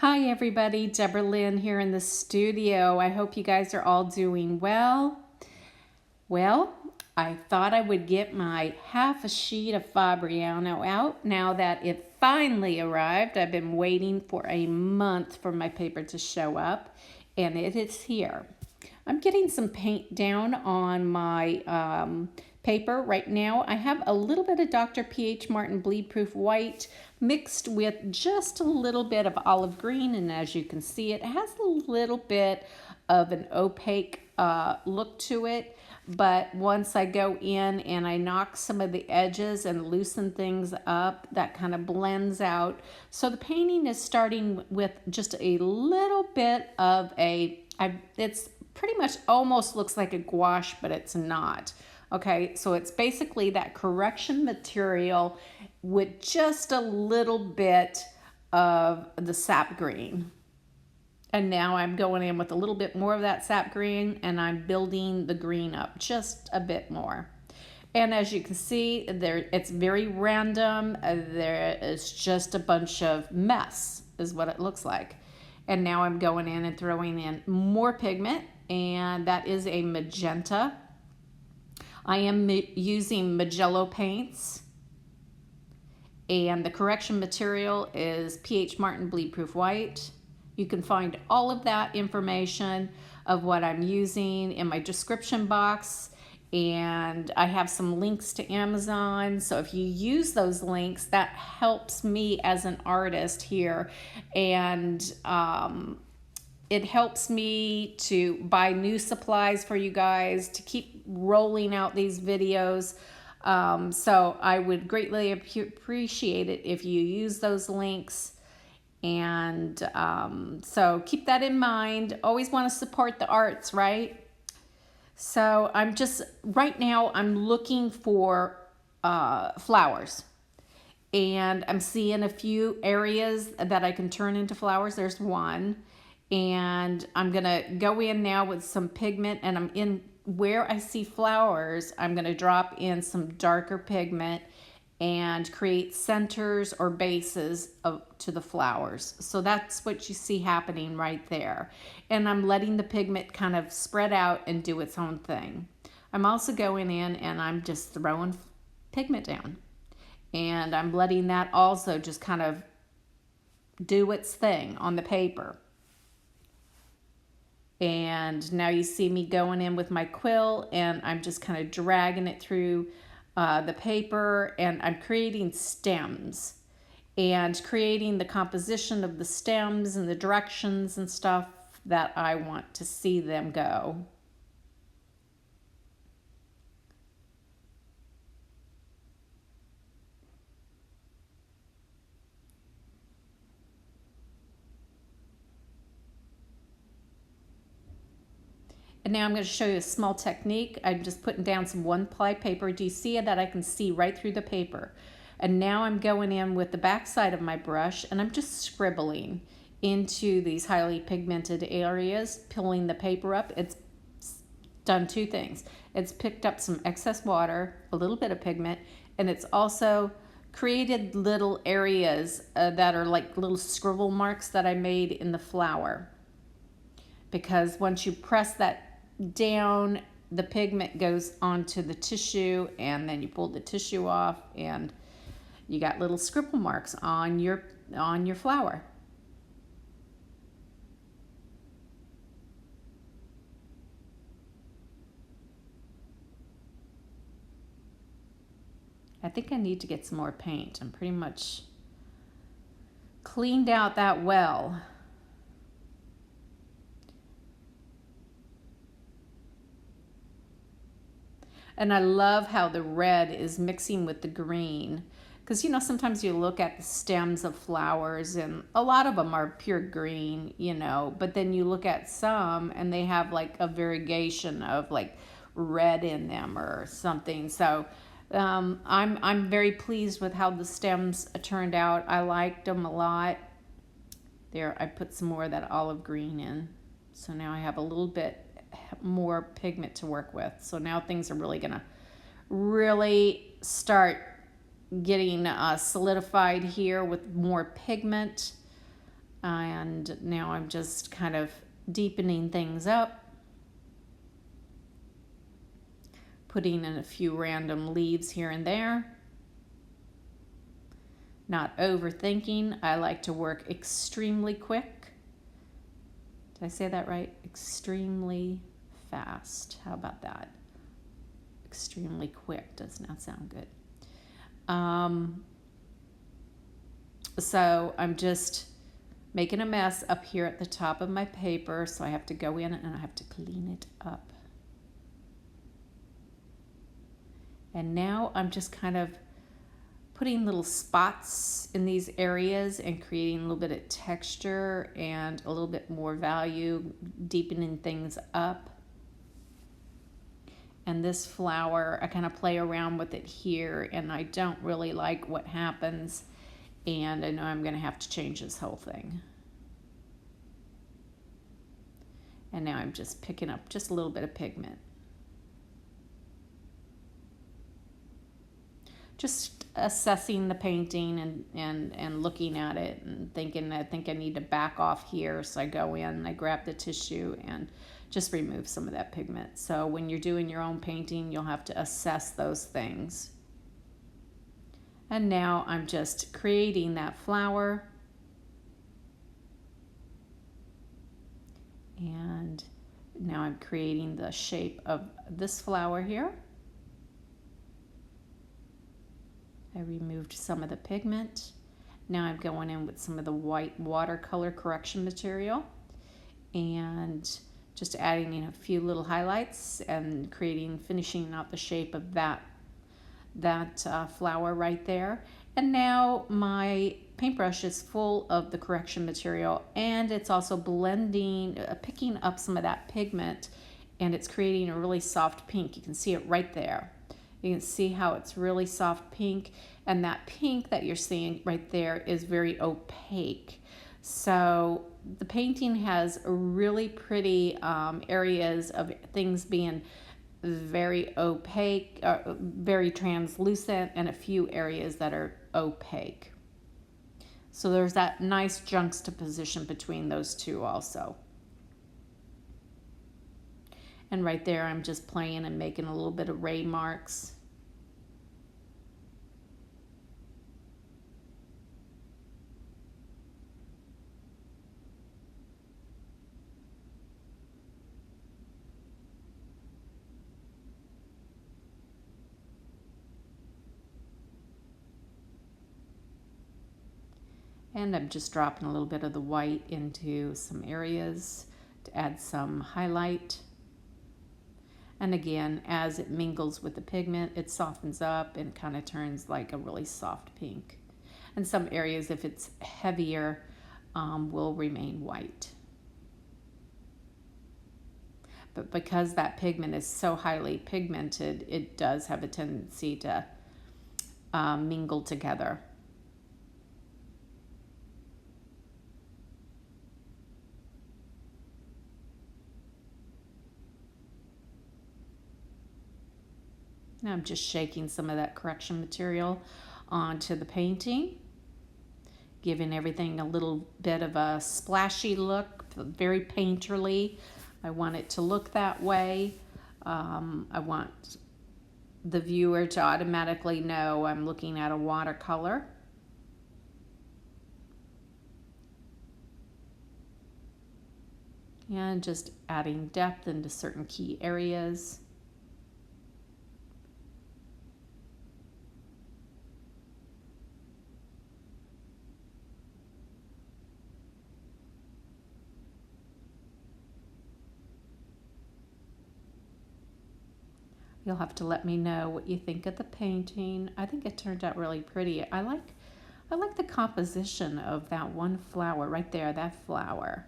Hi everybody, Debra Lynn here in the studio. I hope you guys are all doing well. Well, I thought I would get my half a sheet of Fabriano out now that it finally arrived. I've been waiting for a month for my paper to show up, and it is here. I'm getting some paint down on my paper right now. I have a little bit of Dr. P.H. Martin Bleed Proof White mixed with just a little bit of olive green, and as you can see, it has a little bit of an opaque look to it. But once I go in and I knock some of the edges and loosen things up, that kind of blends out. So the painting is starting with just a little bit of it's pretty much almost looks like a gouache, but it's not. Okay, so it's basically that correction material with just a little bit of the sap green. And now I'm going in with a little bit more of that sap green, and I'm building the green up just a bit more. And as you can see, it's very random. There is just a bunch of mess is what it looks like. And now I'm going in and throwing in more pigment, and that is a magenta. I am using Magello paints, and the correction material is P.H. Martin Bleed Proof White. You can find all of that information of what I'm using in my description box, and I have some links to Amazon. So if you use those links, that helps me as an artist here, and it helps me to buy new supplies for you guys to keep rolling out these videos. So I would greatly appreciate it if you use those links. And so keep that in mind. Always want to support the arts, right? So right now I'm looking for flowers. And I'm seeing a few areas that I can turn into flowers. There's one. And I'm going to go in now with some pigment, and I'm in where I see flowers, I'm going to drop in some darker pigment and create centers or bases to the flowers. So that's what you see happening right there. And I'm letting the pigment kind of spread out and do its own thing. I'm also going in and I'm just throwing pigment down. And I'm letting that also just kind of do its thing on the paper. And now you see me going in with my quill, and I'm just kind of dragging it through the paper, and I'm creating stems and creating the composition of the stems and the directions and stuff that I want to see them go. And now I'm going to show you a small technique. I'm just putting down some one-ply paper. Do you see that I can see right through the paper? And now I'm going in with the back side of my brush, and I'm just scribbling into these highly pigmented areas, pulling the paper up. It's done two things. It's picked up some excess water, a little bit of pigment, and it's also created little areas that are like little scribble marks that I made in the flower. Because once you press that down, the pigment goes onto the tissue, and then you pull the tissue off, and you got little scribble marks on your flower. I think I need to get some more paint. I'm pretty much cleaned out that well. And I love how the red is mixing with the green. Because, sometimes you look at the stems of flowers, and a lot of them are pure green, but then you look at some and they have like a variegation of like red in them or something. So I'm very pleased with how the stems turned out. I liked them a lot. There, I put some more of that olive green in. So now I have a little bit more pigment to work with. So now things are really gonna start getting solidified here with more pigment. And now I'm just kind of deepening things up, putting in a few random leaves here and there. Not overthinking. I like to work extremely quick. Did I say that right? Extremely fast. How about that? Extremely quick does not sound good. So I'm just making a mess up here at the top of my paper, so I have to go in and I have to clean it up. And now I'm just kind of putting little spots in these areas and creating a little bit of texture and a little bit more value, deepening things up. And this flower, I kind of play around with it here, and I don't really like what happens. And I know I'm going to have to change this whole thing. And now I'm just picking up just a little bit of pigment. Just assessing the painting and looking at it and thinking, I think I need to back off here. So I go in and I grab the tissue and just remove some of that pigment. So when you're doing your own painting, you'll have to assess those things. And now I'm just creating that flower. And now I'm creating the shape of this flower here. I removed some of the pigment. Now I'm going in with some of the white watercolor correction material and just adding in a few little highlights and finishing out the shape of that flower right there. And now my paintbrush is full of the correction material, and it's also blending, picking up some of that pigment, and it's creating a really soft pink. You can see it right there. You can see how it's really soft pink, and that pink that you're seeing right there is very opaque. So the painting has really pretty areas of things being very opaque, very translucent, and a few areas that are opaque. So there's that nice juxtaposition between those two also. And right there I'm just playing and making a little bit of ray marks. And I'm just dropping a little bit of the white into some areas to add some highlight. And again, as it mingles with the pigment, it softens up and kind of turns like a really soft pink. And some areas, if it's heavier, will remain white. But because that pigment is so highly pigmented, it does have a tendency to mingle together. Now I'm just shaking some of that correction material onto the painting, giving everything a little bit of a splashy look, very painterly. I want it to look that way. I want the viewer to automatically know I'm looking at a watercolor. And just adding depth into certain key areas. You'll have to let me know what you think of the painting. I think it turned out really pretty. I like the composition of that one flower right there, that flower,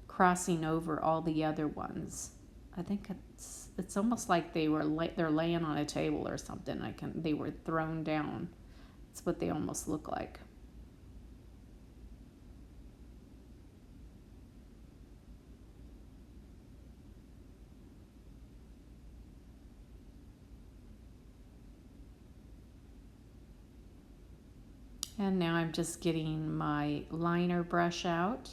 crossing over all the other ones. I think it's almost like they're laying on a table or something. They were thrown down. That's what they almost look like. And now I'm just getting my liner brush out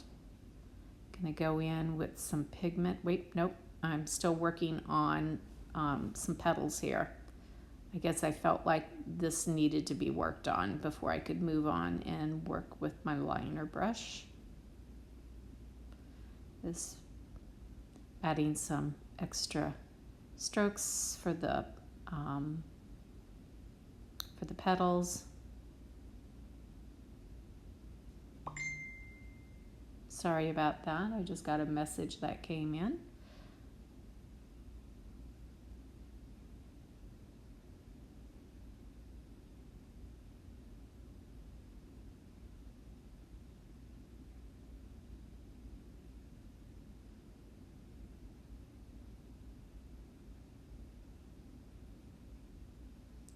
Gonna go in with some pigment. Wait, nope. I'm still working on some petals here. I guess I felt like this needed to be worked on before I could move on and work with my liner brush. This adding some extra strokes for the petals. Sorry about that. I just got a message that came in.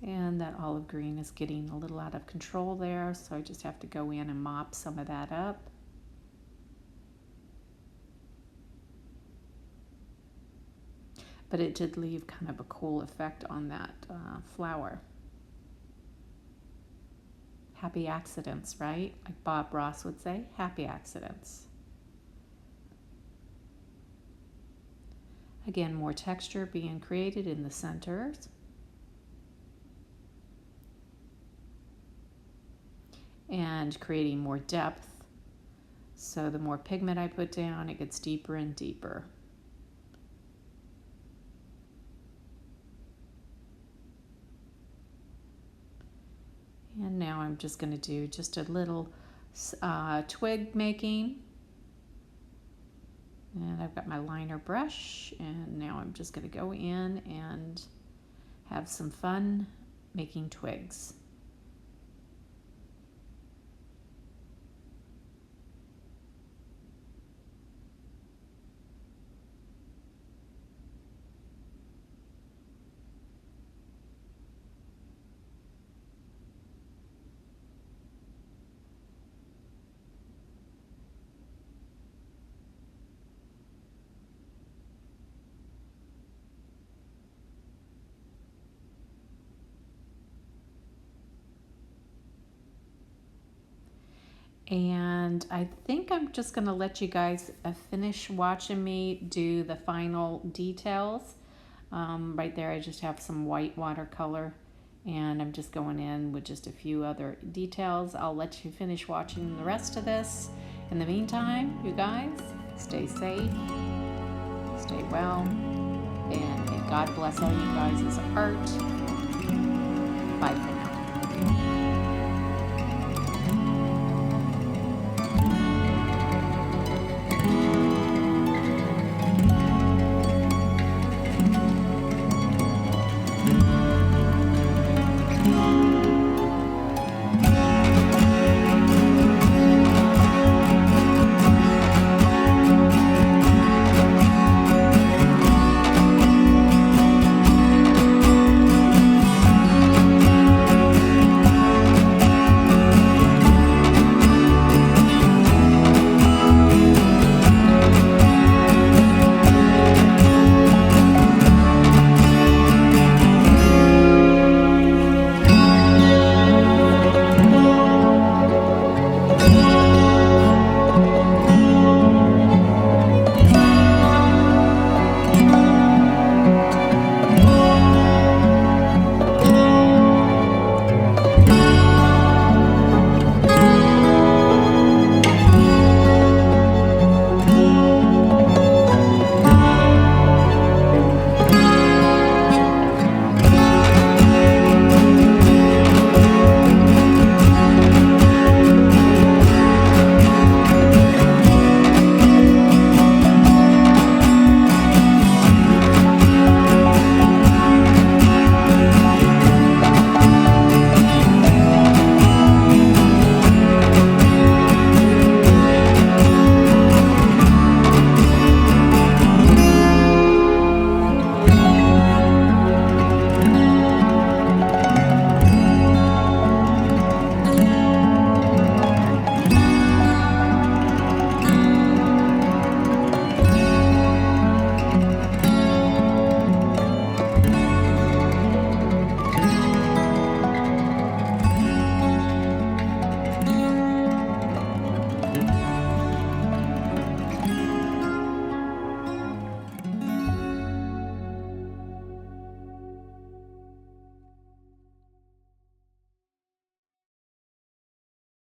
And that olive green is getting a little out of control there, so I just have to go in and mop some of that up. But it did leave kind of a cool effect on that flower. Happy accidents, right? Like Bob Ross would say, happy accidents. Again, more texture being created in the centers. And creating more depth. So the more pigment I put down, it gets deeper and deeper. And now I'm just going to do just a little twig making. And I've got my liner brush, and now I'm just going to go in and have some fun making twigs. And I think I'm just going to let you guys finish watching me do the final details. Right there I just have some white watercolor, and I'm just going in with just a few other details. I'll let you finish watching the rest of this. In the meantime, you guys, stay safe, stay well, and may God bless all you guys' art. Bye for now.